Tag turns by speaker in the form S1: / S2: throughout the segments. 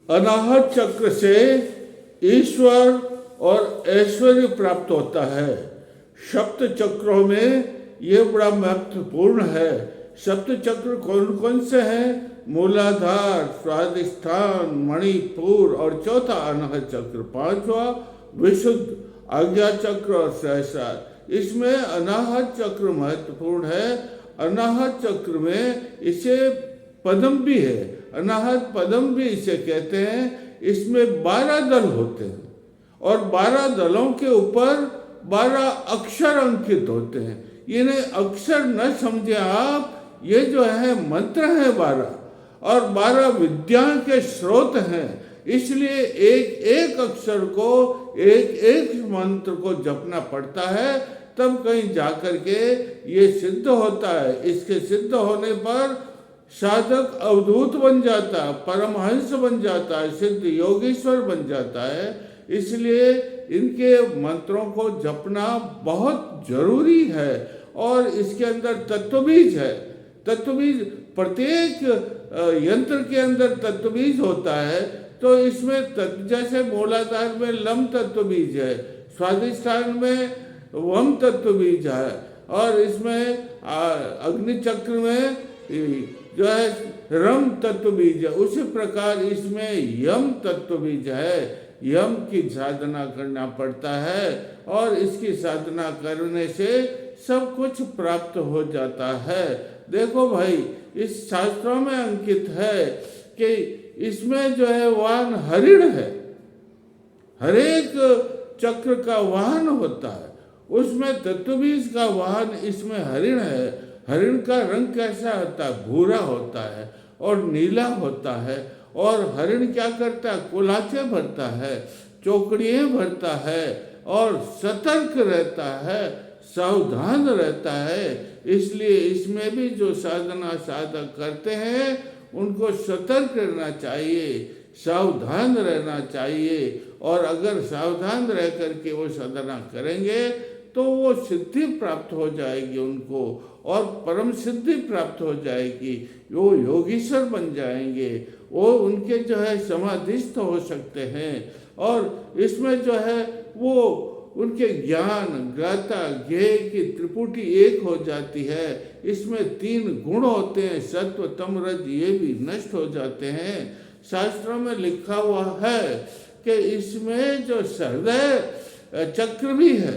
S1: अनाहत चक्र से ईश्वर और ऐश्वर्य प्राप्त होता है। सप्त चक्रों में ये बड़ा महत्वपूर्ण है। सप्त चक्र कौन कौन से हैं? मूलाधार, स्वादिष्ठान, मणिपुर और चौथा अनाहत चक्र, पांचवा विशुद्ध आज्ञा चक्र और सहस्रार। इसमें अनाहत चक्र महत्वपूर्ण है। अनाहत चक्र में इसे पदम भी है, अनाहत पदम भी इसे कहते हैं। इसमें 12 दल होते हैं और 12 दलों के ऊपर 12 अक्षर अंकित होते हैं। इन्हें अक्षर न समझे आप, ये जो है मंत्र है 12 और 12 विद्या के स्रोत हैं। इसलिए एक एक अक्षर को, एक एक मंत्र को जपना पड़ता है, तब कहीं जाकर के ये सिद्ध होता है। इसके सिद्ध होने पर साधक अवधूत बन जाता है, परमहंस बन जाता है, सिद्ध योगीश्वर बन जाता है। इसलिए इनके मंत्रों को जपना बहुत जरूरी है। और इसके अंदर तत्वबीज है। तत्वबीज प्रत्येक यंत्र के अंदर तत्वबीज होता है। तो इसमें जैसे मूलाधार में लम तत्वबीज है, स्वादिष्ठान में वम तत्वबीज है और इसमें अग्नि चक्र में जो है रम तत्व बीज है, उसी प्रकार इसमें यम तत्व बीज है। यम की साधना करना पड़ता है और इसकी साधना करने से सब कुछ प्राप्त हो जाता है। देखो भाई, इस शास्त्रों में अंकित है कि इसमें जो है वाहन हरिण है। हर एक चक्र का वाहन होता है, उसमें तत्वबीज का वाहन इसमें हरिण है। हरिण का रंग कैसा होता है? भूरा होता है और नीला होता है। और हरिण क्या करता है? कुलाचे भरता है, चौकड़ियाँ भरता है और सतर्क रहता है, सावधान रहता है। इसलिए इसमें भी जो साधना साधक करते हैं उनको सतर्क रहना चाहिए, सावधान रहना चाहिए। और अगर सावधान रह करके वो साधना करेंगे तो वो सिद्धि प्राप्त हो जाएगी उनको और परम सिद्धि प्राप्त हो जाएगी। वो योगीश्वर बन जाएंगे, वो उनके जो है समाधिस्थ हो सकते हैं। और इसमें जो है वो उनके ज्ञान, ज्ञाता, ज्ञेय की त्रिपुटी एक हो जाती है। इसमें 3 गुण होते हैं, सत्व, तम, रज, ये भी नष्ट हो जाते हैं। शास्त्रों में लिखा हुआ है कि इसमें जो हृदय चक्र भी है,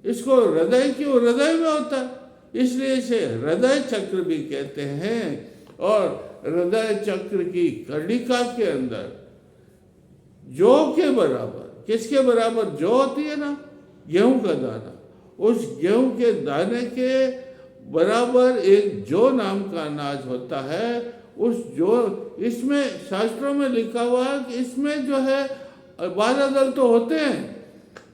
S1: इसको हृदय क्यों हृदय में होता है, इसलिए इसे हृदय चक्र भी कहते हैं। और हृदय चक्र की कर्णिका के अंदर जौ के बराबर, किसके बराबर? जौ होती है ना, गेहूं का दाना, उस गेहूं के दाने के बराबर एक जौ नाम का अनाज होता है। उस जौ, इसमें शास्त्रों में लिखा हुआ है कि इसमें जो है 12 दल तो होते हैं,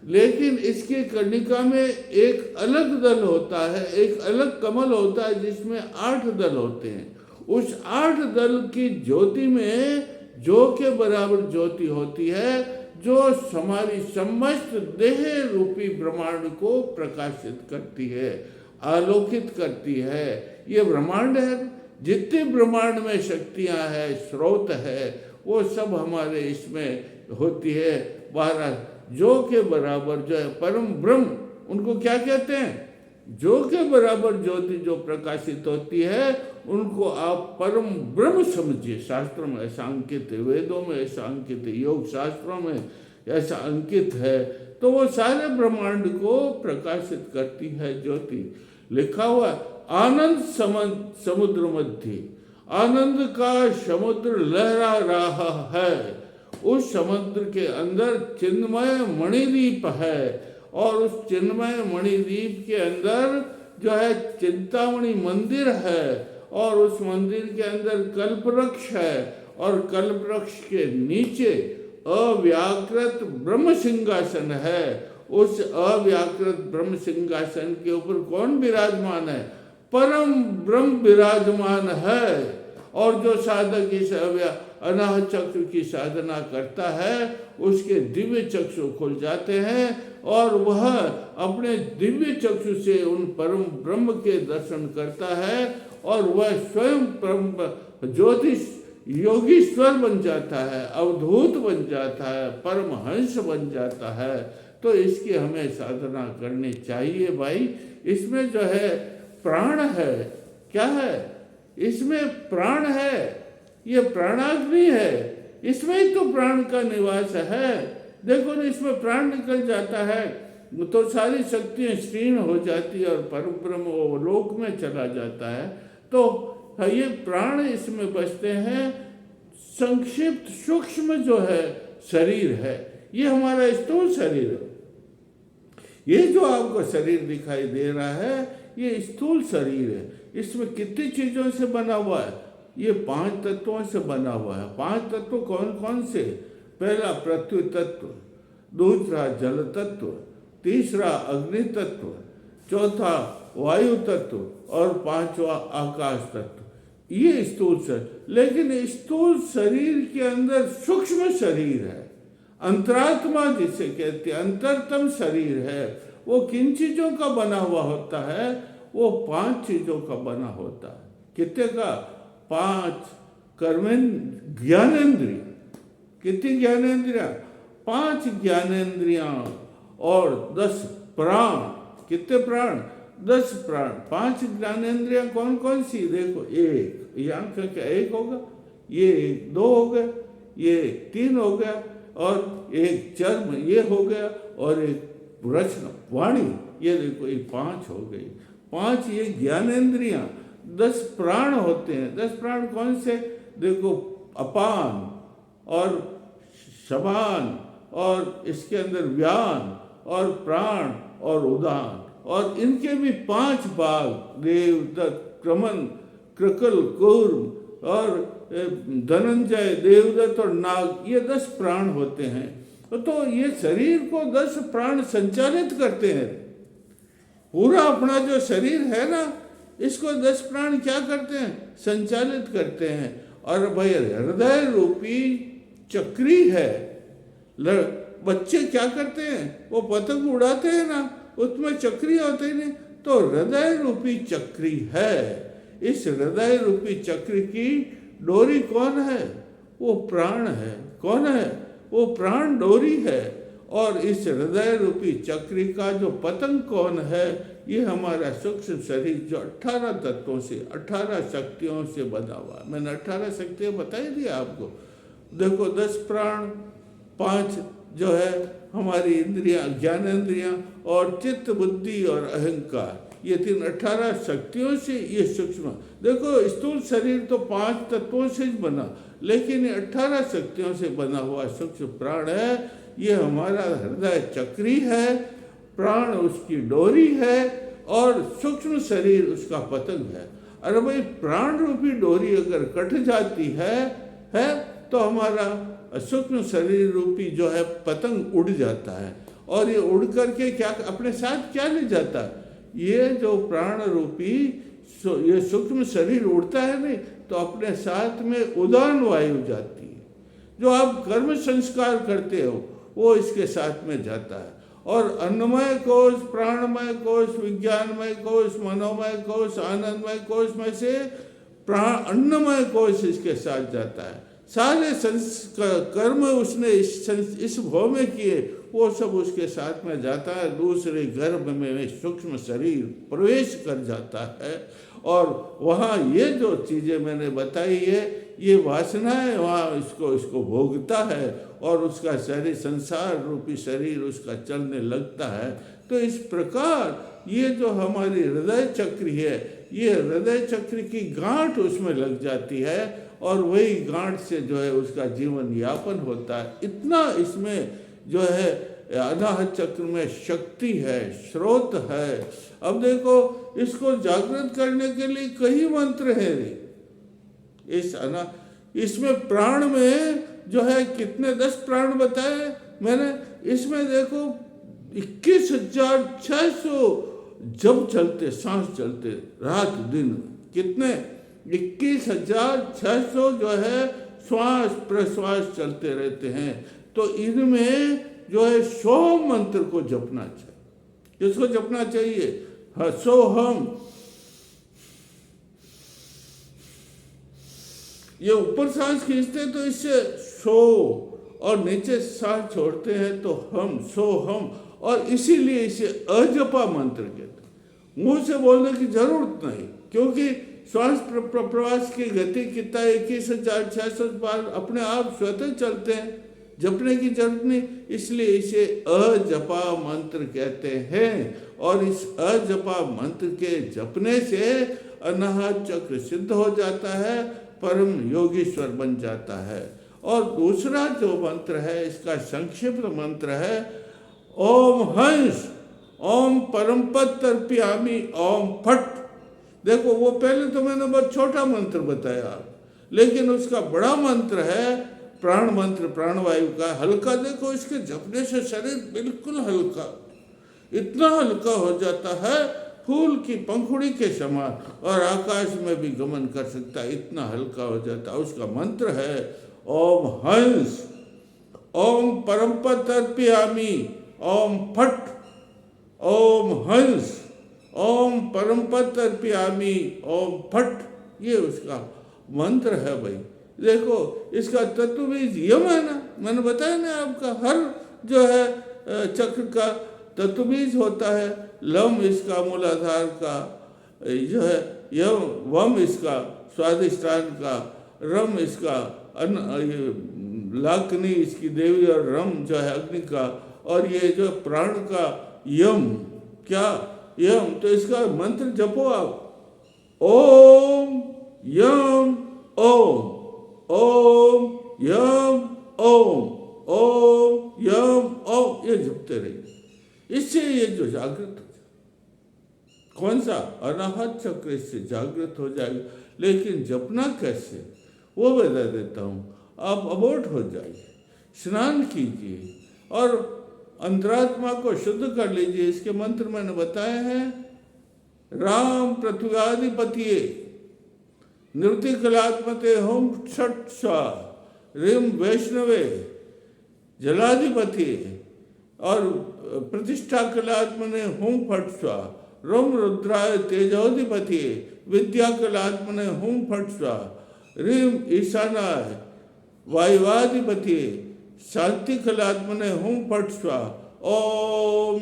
S1: लेकिन इसकी कर्णिका में एक अलग दल होता है, एक अलग कमल होता है जिसमें 8 दल होते हैं। उस 8 दल की ज्योति में जौ के बराबर ज्योति होती है, जो हमारी समस्त देह रूपी ब्रह्मांड को प्रकाशित करती है, आलोकित करती है। ये ब्रह्मांड है, जितने ब्रह्मांड में शक्तियां हैं, स्रोत है, वो सब हमारे इसमें होती है। 12 जो के बराबर जो है परम ब्रह्म, उनको क्या कहते हैं? जो के बराबर ज्योति जो प्रकाशित होती है उनको आप परम ब्रह्म समझिए। शास्त्रों में ऐसा अंकित है, वेदों में ऐसा अंकित है, योग शास्त्रों में ऐसा अंकित है। तो वो सारे ब्रह्मांड को प्रकाशित करती है ज्योति। लिखा हुआ आनंद समुद्र मध्य, आनंद का समुद्र लहरा रहा है। उस समुद्र के अंदर चिन्मय मणिद्वीप है और उस चिन्मय मणिद्वीप के अंदर जो है चिंतामणि मंदिर है और उस मंदिर के अंदर कल्पवृक्ष है और कल्पवृक्ष के नीचे अव्याकृत ब्रह्म सिंहासन है। उस अव्याकृत ब्रह्म सिंहासन के ऊपर कौन विराजमान है? परम ब्रह्म विराजमान है। और जो साधक इस अनाहत चक्र की साधना करता है उसके दिव्य चक्षु खुल जाते हैं और वह अपने दिव्य चक्षु से उन परम ब्रह्म के दर्शन करता है और वह स्वयं परम ज्योतिष योगीश्वर बन जाता है, अवधूत बन जाता है, परमहंस बन जाता है। तो इसकी हमें साधना करनी चाहिए भाई। इसमें जो है प्राण है, क्या है इसमें प्राण है, ये प्राणाग्नि है, इसमें ही तो प्राण का निवास है। देखो ना, इसमें प्राण निकल जाता है तो सारी शक्तियाँ क्षीण हो जाती है और परम ब्रह्म लोक में चला जाता है। तो ये प्राण इसमें बचते हैं। संक्षिप्त सूक्ष्म जो है शरीर है, ये हमारा स्थूल शरीर है। ये जो आपको शरीर दिखाई दे रहा है ये स्थूल शरीर है। इसमें कितनी चीजों से बना हुआ है? ये 5 तत्वों से बना हुआ है। 5 तत्व कौन कौन से? पहला पृथ्वी तत्व, दूसरा जल तत्व, तीसरा अग्नि तत्व, चौथा वायु तत्व और पांचवा आकाश तत्व। ये स्थूल शरीर। लेकिन स्थूल शरीर के अंदर सूक्ष्म शरीर है, अंतरात्मा जिसे कहते हैं, अंतरतम शरीर है। वो किन चीजों का बना हुआ होता है? वो 5 चीजों का बना होता है। कितने का? 5 ज्ञानेन्द्रिय। कितनी ज्ञानेन्द्रिया? 5 ज्ञानेन्द्रिया और 10 प्राण। कितने प्राण? 10 प्राण। 5 ज्ञानेन्द्रिया कौन कौन सी? देखो, एक ये आंख का एक होगा, ये 2 हो गया, ये 3 हो गया, और एक चर्म ये हो गया, और एक रचना वाणी, ये देखो, ये 5 हो गई। 5 ये ज्ञानेन्द्रियां। 10 प्राण होते हैं। 10 प्राण कौन से? देखो, अपान और शबान और इसके अंदर व्यान और प्राण और उदान, और इनके भी 5 भाग, देव, दत्त, क्रमन, कृकल, कूर्म और धनंजय, देवदत्त और नाग, ये 10 प्राण होते हैं। तो ये शरीर को 10 प्राण संचालित करते हैं। पूरा अपना जो शरीर है ना, इसको 10 प्राण क्या करते हैं? संचालित करते हैं। और भाई हृदय रूपी चक्री है। बच्चे क्या करते हैं? वो पतंग उड़ाते हैं ना, उसमें चक्री होते हैं। तो हृदय रूपी चक्री है। इस हृदय रूपी चक्री की डोरी कौन है? वो प्राण है। कौन है? वो प्राण डोरी है। और इस हृदय रूपी चक्री का जो पतंग कौन है? ये हमारा सूक्ष्म शरीर, जो 18 तत्वों से, 18 शक्तियों से बना हुआ। मैंने 18 शक्तियाँ बताई दी आपको। देखो, 10 प्राण, 5 जो है हमारी इंद्रियां, ज्ञानेन्द्रियां, और चित्त, बुद्धि और अहंकार, ये 18 शक्तियों से ये सूक्ष्म। देखो, स्थूल शरीर तो 5 तत्वों से ही बना, लेकिन ये 18 शक्तियों से बना हुआ सूक्ष्म प्राण है। ये हमारा हृदय चक्री है, प्राण उसकी डोरी है, और सूक्ष्म शरीर उसका पतंग है। अरे भाई, प्राण रूपी डोरी अगर कट जाती है तो हमारा सूक्ष्म शरीर रूपी जो है पतंग उड़ जाता है। और ये उड़ करके क्या अपने साथ क्या ले जाता है? ये जो प्राण रूपी ये सूक्ष्म शरीर उड़ता है नहीं, तो अपने साथ में उदान वायु जाती है। जो आप कर्म संस्कार करते हो वो इसके साथ में जाता है। और अन्नमय कोश, प्राणमय कोश, विज्ञानमय कोश, मनोमय कोश, आनंदमय कोश में से अन्नमय कोश इसके साथ जाता है। सारे कर्म उसने इस भव में किए, वो सब उसके साथ में जाता है। दूसरे गर्भ में सूक्ष्म शरीर प्रवेश कर जाता है, और वहाँ ये जो चीज़ें मैंने बताई है, ये वासनाएं वहाँ इसको भोगता है, और उसका शरीर, संसार रूपी शरीर उसका चलने लगता है। तो इस प्रकार ये जो हमारी हृदय चक्री है, ये हृदय चक्र की गांठ उसमें लग जाती है, और वही गांठ से जो है उसका जीवन यापन होता है। इतना इसमें जो है अनाहत चक्र में शक्ति है, स्रोत है। अब देखो, इसको जागृत करने के लिए कई मंत्र है। इसमें प्राण में जो है कितने 10 प्राण बताए मैंने। इसमें देखो 21,600 जब चलते, सांस चलते रात दिन, कितने 21,600 जो है श्वास प्रश्वास चलते रहते हैं। तो इनमें जो है 100 मंत्र को जपना चाहिए। किसको जपना चाहिए? सोहम, ये ऊपर सांस खींचते हैं तो इससे सो, और नीचे सांस छोड़ते हैं तो हम, सो हम, और इसीलिए इसे अजपा मंत्र कहते हैं। मुंह से बोलने की जरूरत नहीं, क्योंकि श्वास प्रवास की गति कितना 21,600 बार अपने आप स्वतः चलते हैं, जपने की जरूरत नहीं। इसलिए इसे अजपा मंत्र कहते हैं, और इस अजपा मंत्र के जपने से अनाहत चक्र सिद्ध हो जाता है, परम योगीश्वर बन जाता है। और दूसरा जो मंत्र है, इसका संक्षिप्त मंत्र है ओम हंस ओम परमपद तर्पयामि ओम फट। देखो वो पहले तो मैंने बहुत छोटा मंत्र बताया, लेकिन उसका बड़ा मंत्र है प्राण मंत्र, प्राणवायु का हल्का। देखो इसके जपने से शरीर बिल्कुल हल्का, इतना हल्का हो जाता है फूल की पंखुड़ी के समान, और आकाश में भी गमन कर सकता है, इतना हल्का हो जाता है। उसका मंत्र है ओम हंस ओम परमपद तर्पयामि ओम फट। ओम हंस ओम परमपद तर्पयामि ओम फट, ये उसका मंत्र है भाई। देखो इसका तत्व बीज यम है ना, मैंने बताया ना आपका, हर जो है चक्र का तत्व बीज होता है। लम इसका मूलाधार का जो है, यम वम इसका स्वादिष्टान का, रम इसका लाकनी इसकी देवी, और रम जो है अग्नि का, और ये जो प्राण का यम, क्या यम, तो इसका मंत्र जपो आप ओम यम ओम, ओम यम ओम, ओम यम ओम, ये जपते रहिए। इससे ये जो जागृत हो जाए, कौन सा अनाहत चक्र इससे जागृत हो जाएगा। लेकिन जपना कैसे वो बता देता हूँ। आप अबोट हो जाइए, स्नान कीजिए और अंतरात्मा को शुद्ध कर लीजिए। इसके मंत्र मैंने बताए हैं, राम पृथ्व्याधिपतिये नृत्य कलात्मते होम छठ स्वा, रिम वैष्णवे जलाधिपति, और प्रतिष्ठा कलात्मने होम फट स्वा, रोम रुद्राय तेजोधिपति, विद्या कलात्मने होम फट स्वा, रिम ईशानाय वायुवाधिपति, शांति कलात्मने होम फट स्वा, ओम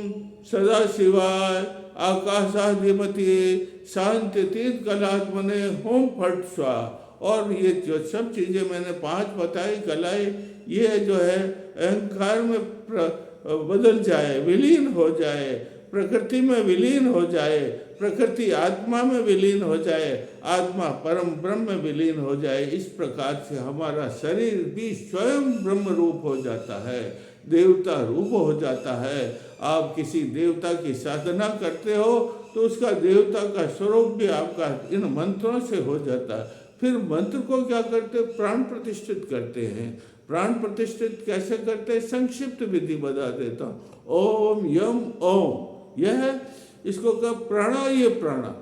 S1: सदा शिवाय आकाशाधिपति शांति तीर्थ कलात्मने होम फट स्वा। और ये जो सब चीज़ें मैंने 5 बताई कलाई, ये जो है अहंकार में बदल जाए, विलीन हो जाए, प्रकृति में विलीन हो जाए, प्रकृति आत्मा में विलीन हो जाए, आत्मा परम ब्रह्म में विलीन हो जाए। इस प्रकार से हमारा शरीर भी स्वयं ब्रह्म रूप हो जाता है, देवता रूप हो जाता है। आप किसी देवता की साधना करते हो तो उसका देवता का स्वरूप भी आपका इन मंत्रों से हो जाता है। फिर मंत्र को क्या करते, प्राण प्रतिष्ठित करते हैं। प्राण प्रतिष्ठित कैसे करते हैं, संक्षिप्त विधि बता देता हूँ। ओम यम ओम, यह है, इसको कहा प्राणा, ये प्राणा,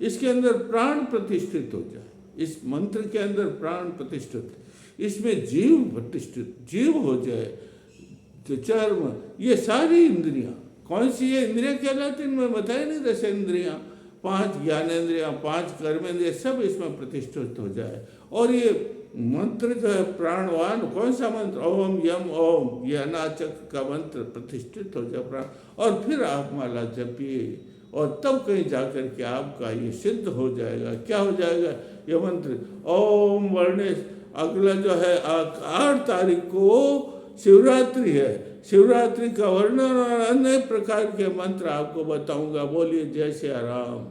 S1: इसके अंदर प्राण प्रतिष्ठित हो जाए। इस मंत्र के अंदर प्राण प्रतिष्ठित, इसमें जीव प्रतिष्ठित, जीव हो जाए। तो चर्म, ये सारी इंद्रियां, कौन सी ये इंद्रियां कहलाती हैं, इनमें बताया नहीं, 10 इंद्रियां, 5 ज्ञानेन्द्रियां, 5 कर्मेंद्रियां, सब इसमें प्रतिष्ठित हो जाए। और ये मंत्र जो है प्राणवान, कौन सा मंत्र, ओम यम ओम, ये अनाचक्र का मंत्र प्रतिष्ठित हो जाए प्राण। और फिर आप माला जपिए, और तब कहीं जाकर के आपका ये सिद्ध हो जाएगा। क्या हो जाएगा ये मंत्र, ओम वर्णेश। अगला जो है 8 तारीख को शिवरात्रि है, शिवरात्रि का वर्णन और अन्य प्रकार के मंत्र आपको बताऊंगा। बोलिए जय श्री राम।